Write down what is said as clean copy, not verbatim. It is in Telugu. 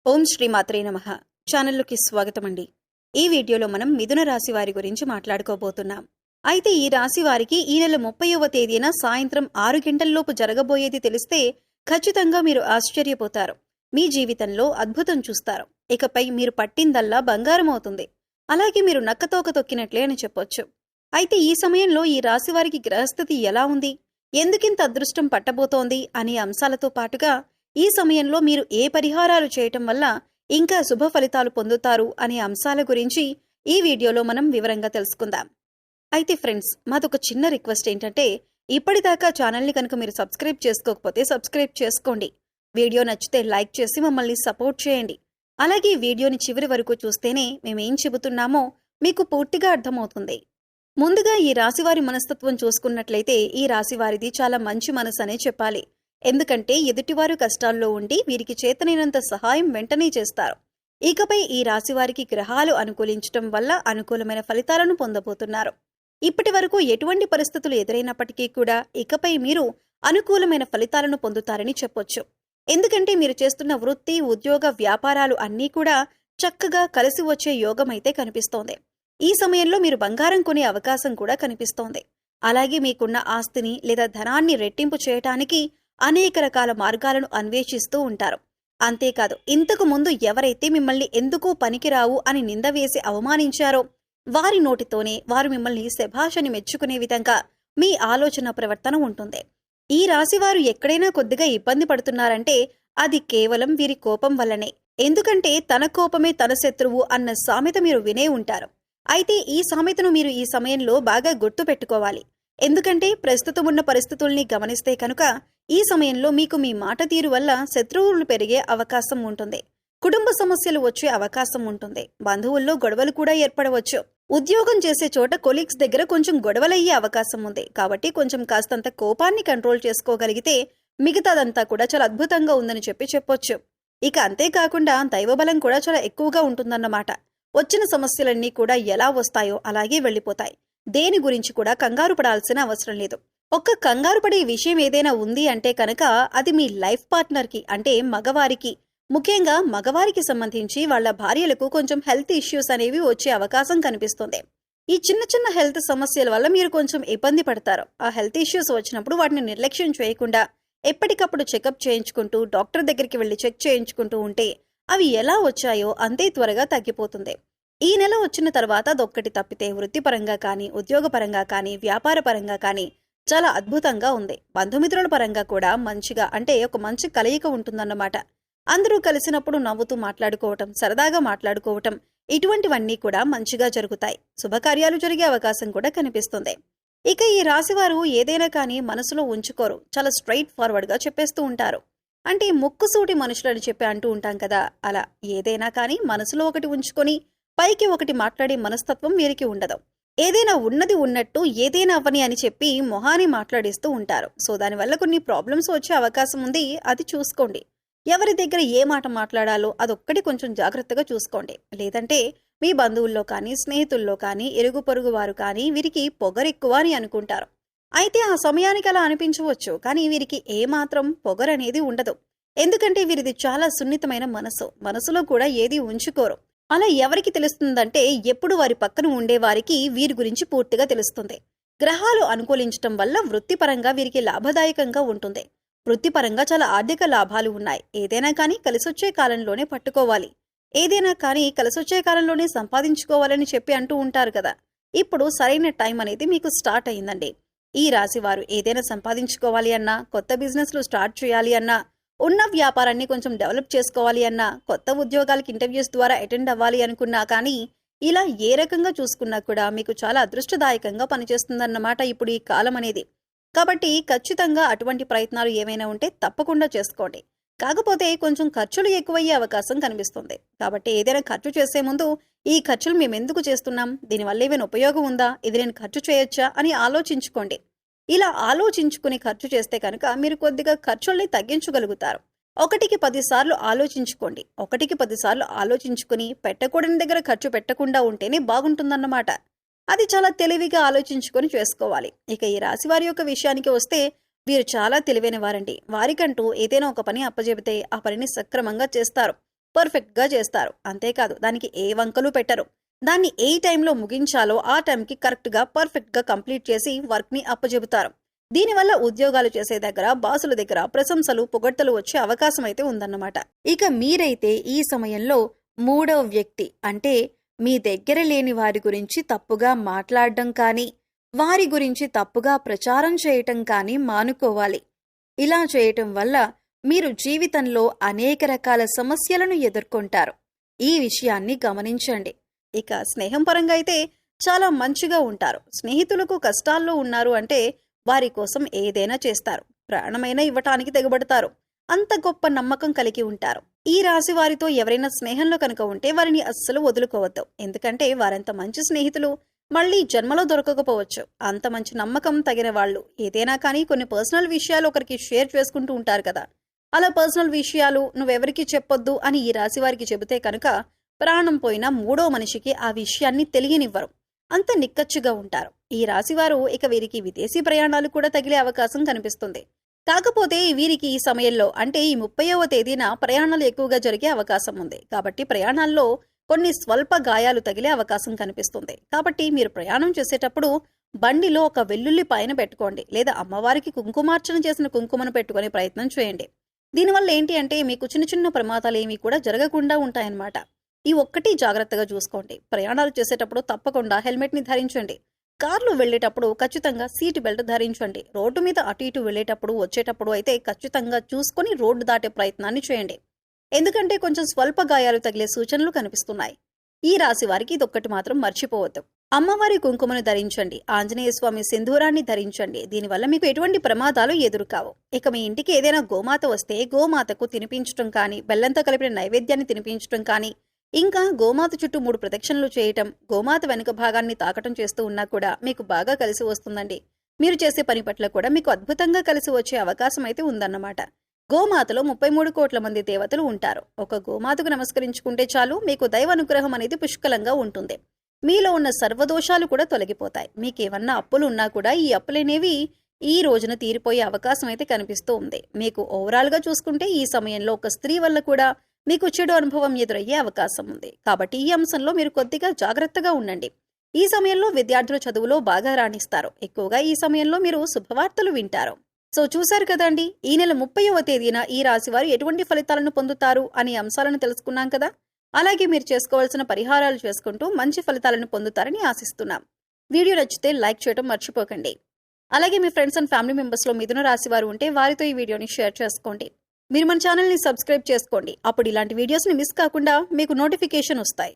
ఓం శ్రీ మాత్రే నమః. ఛానల్లోకి స్వాగతం అండి. ఈ వీడియోలో మనం మిథున రాశి వారి గురించి మాట్లాడుకోబోతున్నాం. అయితే ఈ రాశి వారికి ఈ నెల 30వ తేదీన సాయంత్రం 6 గంటల్లోపు జరగబోయేది తెలిస్తే ఖచ్చితంగా మీరు ఆశ్చర్యపోతారు. మీ జీవితంలో అద్భుతం చూస్తారు. ఇకపై మీరు పట్టిందల్లా బంగారం అవుతుంది. అలాగే మీరు నక్కతోక తొక్కినట్లే అని చెప్పొచ్చు. అయితే ఈ సమయంలో ఈ రాశి వారికి గ్రహస్థితి ఎలా ఉంది, ఎందుకింత అదృష్టం పట్టబోతోంది అనే అంశాలతో పాటుగా ఈ సమయంలో మీరు ఏ పరిహారాలు చేయటం వల్ల ఇంకా శుభ ఫలితాలు పొందుతారు అనే అంశాల గురించి ఈ వీడియోలో మనం వివరంగా తెలుసుకుందాం. అయితే ఫ్రెండ్స్, మాదొక చిన్న రిక్వెస్ట్ ఏంటంటే, ఇప్పటిదాకా ఛానల్ని కనుక మీరు సబ్స్క్రైబ్ చేసుకోకపోతే సబ్స్క్రైబ్ చేసుకోండి. వీడియో నచ్చితే లైక్ చేసి మమ్మల్ని సపోర్ట్ చేయండి. అలాగే వీడియోని చివరి వరకు చూస్తేనే మేమేం చెబుతున్నామో మీకు పూర్తిగా అర్థమవుతుంది. ముందుగా ఈ రాశివారి మనస్తత్వం చూసుకున్నట్లయితే ఈ రాశివారిది చాలా మంచి మనసు అనే చెప్పాలి. ఎందుకంటే ఎదుటివారు కష్టాల్లో ఉండి వీరికి చేతనైనంత సహాయం వెంటనే చేస్తారు. ఇకపై ఈ రాశివారికి గ్రహాలు అనుకూలించటం వల్ల అనుకూలమైన ఫలితాలను పొందబోతున్నారు. ఇప్పటి వరకు ఎటువంటి పరిస్థితులు ఎదురైనప్పటికీ కూడా ఇకపై మీరు అనుకూలమైన ఫలితాలను పొందుతారని చెప్పొచ్చు. ఎందుకంటే మీరు చేస్తున్న వృత్తి, ఉద్యోగ, వ్యాపారాలు అన్నీ కూడా చక్కగా కలిసి వచ్చే యోగం అయితే కనిపిస్తోంది. ఈ సమయంలో మీరు బంగారం కొనే అవకాశం కూడా కనిపిస్తోంది. అలాగే మీకున్న ఆస్తిని లేదా ధనాన్ని రెట్టింపు చేయటానికి అనేక రకాల మార్గాలను అన్వేషిస్తూ ఉంటారు. అంతేకాదు, ఇంతకు ముందు ఎవరైతే మిమ్మల్ని ఎందుకు పనికిరావు అని నింద వేసి అవమానించారో వారి నోటితోనే వారు మిమ్మల్ని శభాషని మెచ్చుకునే విధంగా మీ ఆలోచన ప్రవర్తన ఉంటుంది. ఈ రాశివారు ఎక్కడైనా కొద్దిగా ఇబ్బంది పడుతున్నారంటే అది కేవలం వీరి కోపం వల్లనే. ఎందుకంటే తన కోపమే తన శత్రువు అన్న సామెత మీరు వినే ఉంటారు. అయితే ఈ సామెతను మీరు ఈ సమయంలో బాగా గుర్తు పెట్టుకోవాలి. ఎందుకంటే ప్రస్తుతం ఉన్న పరిస్థితుల్ని గమనిస్తే కనుక ఈ సమయంలో మీకు మీ మాట తీరు వల్ల శత్రువులు పెరిగే అవకాశం ఉంటుంది. కుటుంబ సమస్యలు వచ్చే అవకాశం ఉంటుంది. బంధువుల్లో గొడవలు కూడా ఏర్పడవచ్చు. ఉద్యోగం చేసే చోట కొలీగ్స్ దగ్గర కొంచెం గొడవలయ్యే అవకాశం ఉంది. కాబట్టి కొంచెం కాస్తంత కోపాన్ని కంట్రోల్ చేసుకోగలిగితే మిగతాదంతా కూడా చాలా అద్భుతంగా ఉందని చెప్పొచ్చు. ఇక అంతేకాకుండా దైవబలం కూడా చాలా ఎక్కువగా ఉంటుందన్నమాట. వచ్చిన సమస్యలన్నీ కూడా ఎలా వస్తాయో అలాగే వెళ్ళిపోతాయి. దేని గురించి కూడా కంగారు పడాల్సిన అవసరం లేదు. ఒక్క కంగారు పడే విషయం ఏదైనా ఉంది అంటే కనుక అది మీ లైఫ్ పార్ట్నర్కి, అంటే మగవారికి, ముఖ్యంగా మగవారికి సంబంధించి వాళ్ళ భార్యలకు కొంచెం హెల్త్ ఇష్యూస్ అనేవి వచ్చే అవకాశం కనిపిస్తుంది. ఈ చిన్న చిన్న హెల్త్ సమస్యల వల్ల మీరు కొంచెం ఇబ్బంది పడతారు. ఆ హెల్త్ ఇష్యూస్ వచ్చినప్పుడు వాటిని నిర్లక్ష్యం చేయకుండా ఎప్పటికప్పుడు చెకప్ చేయించుకుంటూ డాక్టర్ దగ్గరికి వెళ్లి చెక్ చేయించుకుంటూ ఉంటే అవి ఎలా వచ్చాయో అంతే త్వరగా తగ్గిపోతుంది. ఈ నెల వచ్చిన తర్వాత అదొక్కటి తప్పితే వృత్తిపరంగా కానీ, ఉద్యోగపరంగా కానీ, వ్యాపార పరంగా కానీ చాలా అద్భుతంగా ఉంది. బంధుమిత్రుల పరంగా కూడా మంచిగా, అంటే ఒక మంచి కలయిక ఉంటుందన్నమాట. అందరూ కలిసినప్పుడు నవ్వుతూ మాట్లాడుకోవటం, సరదాగా మాట్లాడుకోవటం, ఇటువంటివన్నీ కూడా మంచిగా జరుగుతాయి. శుభకార్యాలు జరిగే అవకాశం కూడా కనిపిస్తుంది. ఇక ఈ రాశివారు ఏదైనా కానీ మనసులో ఉంచుకోరు. చాలా స్ట్రైట్ ఫార్వర్డ్ గా చెప్పేస్తూ ఉంటారు. అంటే ముక్కుసూటి మనుషులని చెప్పి అంటూ ఉంటాం కదా, అలా ఏదైనా కానీ మనసులో ఒకటి ఉంచుకొని పైకి ఒకటి మాట్లాడే మనస్తత్వం వీరికి ఉండదు. ఏదైనా ఉన్నది ఉన్నట్టు ఏదైనా అవ్వని అని చెప్పి మొహాని మాట్లాడిస్తూ ఉంటారు. సో దానివల్ల కొన్ని ప్రాబ్లమ్స్ వచ్చే అవకాశం ఉంది. అది చూసుకోండి. ఎవరి దగ్గర ఏ మాట మాట్లాడాలో అదొక్కటి కొంచెం జాగ్రత్తగా చూసుకోండి. లేదంటే మీ బంధువుల్లో కానీ, స్నేహితుల్లో కానీ, ఇరుగు పొరుగు వారు కానీ వీరికి పొగరెక్కువ అని అనుకుంటారు. అయితే ఆ సమయానికి అలా అనిపించవచ్చు, కానీ వీరికి ఏమాత్రం పొగరనేది ఉండదు. ఎందుకంటే వీరిది చాలా సున్నితమైన మనసులో కూడా ఏది ఉంచుకోరు. అలా ఎవరికి తెలుస్తుందంటే ఎప్పుడు వారి పక్కన ఉండేవారికి వీరి గురించి పూర్తిగా తెలుస్తుంది. గ్రహాలు అనుకూలించటం వల్ల వృత్తిపరంగా వీరికి లాభదాయకంగా ఉంటుంది. వృత్తిపరంగా చాలా ఆర్థిక లాభాలు ఉన్నాయి. ఏదైనా కానీ కలిసొచ్చే కాలంలోనే పట్టుకోవాలి, ఏదైనా కానీ కలిసొచ్చే కాలంలోనే సంపాదించుకోవాలని చెప్పి అంటూ ఉంటారు కదా. ఇప్పుడు సరైన టైం అనేది మీకు స్టార్ట్ అయిందండి. ఈ రాశి వారు ఏదైనా సంపాదించుకోవాలి అన్నా, కొత్త బిజినెస్లు స్టార్ట్ చేయాలి అన్నా, ఉన్న వ్యాపారాన్ని కొంచెం డెవలప్ చేసుకోవాలి అన్నా, కొత్త ఉద్యోగాలకి ఇంటర్వ్యూస్ ద్వారా అటెండ్ అవ్వాలి అనుకున్నా కానీ ఇలా ఏ రకంగా చూసుకున్నా కూడా మీకు చాలా అదృష్టదాయకంగా పనిచేస్తుందన్నమాట ఇప్పుడు ఈ కాలం అనేది. కాబట్టి ఖచ్చితంగా అటువంటి ప్రయత్నాలు ఏమైనా ఉంటే తప్పకుండా చేసుకోండి. కాకపోతే కొంచెం ఖర్చులు ఎక్కువయ్యే అవకాశం కనిపిస్తుంది. కాబట్టి ఏదైనా ఖర్చు చేసే ముందు ఈ ఖర్చులు మేము ఎందుకు చేస్తున్నాం, దీనివల్ల ఏమైనా ఉపయోగం ఉందా, ఇది నేను ఖర్చు చేయొచ్చా అని ఆలోచించుకోండి. ఇలా ఆలోచించుకుని ఖర్చు చేస్తే కనుక మీరు కొద్దిగా ఖర్చుల్ని తగ్గించగలుగుతారు. 1కి 10 సార్లు ఆలోచించుకోండి. 1కి 10 సార్లు ఆలోచించుకుని పెట్టకూడని దగ్గర ఖర్చు పెట్టకుండా ఉంటేనే బాగుంటుందన్నమాట. అది చాలా తెలివిగా ఆలోచించుకొని చేసుకోవాలి. ఇక ఈ రాశివారి యొక్క విషయానికి వస్తే వీరు చాలా తెలివైన వారండి. వారికంటూ ఏదైనా ఒక పని అప్పజెబితే ఆ పనిని సక్రమంగా చేస్తారు. పర్ఫెక్ట్గా చేస్తారు. అంతేకాదు దానికి ఏ వంకలు పెట్టరు. దాన్ని ఏ టైంలో ముగించాలో ఆ టైంకి కరెక్ట్గా పర్ఫెక్ట్గా కంప్లీట్ చేసి వర్క్ని అప్పచెబుతారు. దీనివల్ల ఉద్యోగాలు చేసే దగ్గర, బాసుల దగ్గర ప్రశంసలు, పొగడ్తలు వచ్చే అవకాశం అయితే ఉందన్నమాట. ఇక మీరైతే ఈ సమయంలో మూడవ వ్యక్తి అంటే మీ దగ్గర లేని వారి గురించి తప్పుగా మాట్లాడడం కానీ, వారి గురించి తప్పుగా ప్రచారం చేయటం కానీ మానుకోవాలి. ఇలా చేయటం వల్ల మీరు జీవితంలో అనేక రకాల సమస్యలను ఎదుర్కొంటారు. ఈ విషయాన్ని గమనించండి. ఇక స్నేహం పరంగా అయితే చాలా మంచిగా ఉంటారు. స్నేహితులకు కష్టాల్లో ఉన్నారు అంటే వారి కోసం ఏదైనా చేస్తారు. ప్రాణమైనా ఇవ్వటానికి తెగబడతారు. అంత గొప్ప నమ్మకం కలిగి ఉంటారు. ఈ రాశి వారితో ఎవరైనా స్నేహంలో కనుక ఉంటే వారిని అస్సలు వదులుకోవద్దు. ఎందుకంటే వారంత మంచి స్నేహితులు మళ్ళీ జన్మలో దొరకకపోవచ్చు. అంత మంచి నమ్మకం తగిన వాళ్ళు. ఏదైనా కానీ కొన్ని పర్సనల్ విషయాలు ఒకరికి షేర్ చేసుకుంటూ ఉంటారు కదా, అలా పర్సనల్ విషయాలు నువ్వెవరికి చెప్పొద్దు అని ఈ రాశి వారికి చెబితే కనుక ప్రాణం పోయిన మూడో మనిషికి ఆ విషయాన్ని తెలియనివ్వరు. అంత నిక్కచ్చుగా ఉంటారు. ఈ రాశివారు ఇక వీరికి విదేశీ ప్రయాణాలు కూడా తగిలే అవకాశం కనిపిస్తుంది. కాకపోతే వీరికి ఈ సమయంలో అంటే ఈ 30వ తేదీన ప్రయాణాలు ఎక్కువగా జరిగే అవకాశం ఉంది. కాబట్టి ప్రయాణాల్లో కొన్ని స్వల్ప గాయాలు తగిలే అవకాశం కనిపిస్తుంది. కాబట్టి మీరు ప్రయాణం చేసేటప్పుడు బండిలో ఒక వెల్లుల్లి పైన పెట్టుకోండి, లేదా అమ్మవారికి కుంకుమార్చన చేసిన కుంకుమను పెట్టుకునే ప్రయత్నం చేయండి. దీనివల్ల ఏంటి అంటే మీకు చిన్న చిన్న ప్రమాదాలు ఏమీ కూడా జరగకుండా ఉంటాయన్నమాట. ఈ ఒక్కటి జాగ్రత్తగా చూసుకోండి. ప్రయాణాలు చేసేటప్పుడు తప్పకుండా హెల్మెట్ని ధరించండి. కార్లు వెళ్లేటప్పుడు ఖచ్చితంగా సీట్ బెల్ట్ ధరించండి. రోడ్డు మీద అటు ఇటు వెళ్లేటప్పుడు వచ్చేటప్పుడు అయితే ఖచ్చితంగా చూసుకొని రోడ్డు దాటే ప్రయత్నాన్ని చేయండి. ఎందుకంటే కొంచెం స్వల్ప గాయాలు తగిలే సూచనలు కనిపిస్తున్నాయి. ఈ రాశి వారికి ఇదొక్కటి మాత్రం మర్చిపోవద్దు. అమ్మవారి కుంకుమను ధరించండి. ఆంజనేయ స్వామి సింధూరాన్ని ధరించండి. దీనివల్ల మీకు ఎటువంటి ప్రమాదాలు ఎదురుకావు. ఇక మీ ఇంటికి ఏదైనా గోమాత వస్తే గోమాతకు తినిపించడం కానీ, బెల్లంతో కలిపిన నైవేద్యాన్ని తినిపించడం కానీ, ఇంకా గోమాత చుట్టూ 3 ప్రదక్షిణలు చేయటం, గోమాత వెనుక భాగాన్ని తాకటం చేస్తూ ఉన్నా కూడా మీకు బాగా కలిసి వస్తుందండి. మీరు చేసే పని పట్ల కూడా మీకు అద్భుతంగా కలిసి వచ్చే అవకాశం అయితే ఉందన్నమాట. గోమాతలో 33 కోట్ల మంది దేవతలు ఉంటారు. ఒక గోమాతకు నమస్కరించుకుంటే చాలు, మీకు దైవ అనుగ్రహం అనేది పుష్కలంగా ఉంటుంది. మీలో ఉన్న సర్వదోషాలు కూడా తొలగిపోతాయి. మీకేమన్నా అప్పులు ఉన్నా కూడా ఈ అప్పులనేవి ఈ రోజున తీరిపోయే అవకాశం అయితే కనిపిస్తూ ఉంది. మీకు ఓవరాల్గా చూసుకుంటే ఈ సమయంలో ఒక స్త్రీ వల్ల కూడా మీకు చెడు అనుభవం ఎదురయ్యే అవకాశం ఉంది. కాబట్టి ఈ అంశంలో మీరు కొద్దిగా జాగ్రత్తగా ఉండండి. ఈ సమయంలో విద్యార్థుల చదువులో బాగా రాణిస్తారు. ఎక్కువగా ఈ సమయంలో మీరు శుభవార్తలు వింటారు. సో చూశారు కదండి, ఈ నెల 30వ తేదీన ఈ రాశి వారు ఎటువంటి ఫలితాలను పొందుతారు అనే అంశాలను తెలుసుకున్నాం కదా. అలాగే మీరు చేసుకోవాల్సిన పరిహారాలు చేసుకుంటూ మంచి ఫలితాలను పొందుతారని ఆశిస్తున్నాం. వీడియో నచ్చితే లైక్ చేయడం మర్చిపోకండి. అలాగే మీ ఫ్రెండ్స్ అండ్ ఫ్యామిలీ మెంబర్స్లో మిథున రాశి వారు ఉంటే వారితో ఈ వీడియోని షేర్ చేసుకోండి. మీరు మన ఛానల్ని సబ్స్క్రైబ్ చేసుకోండి. అప్పుడు ఇలాంటి వీడియోస్ని మిస్ కాకుండా మీకు నోటిఫికేషన్ వస్తాయి.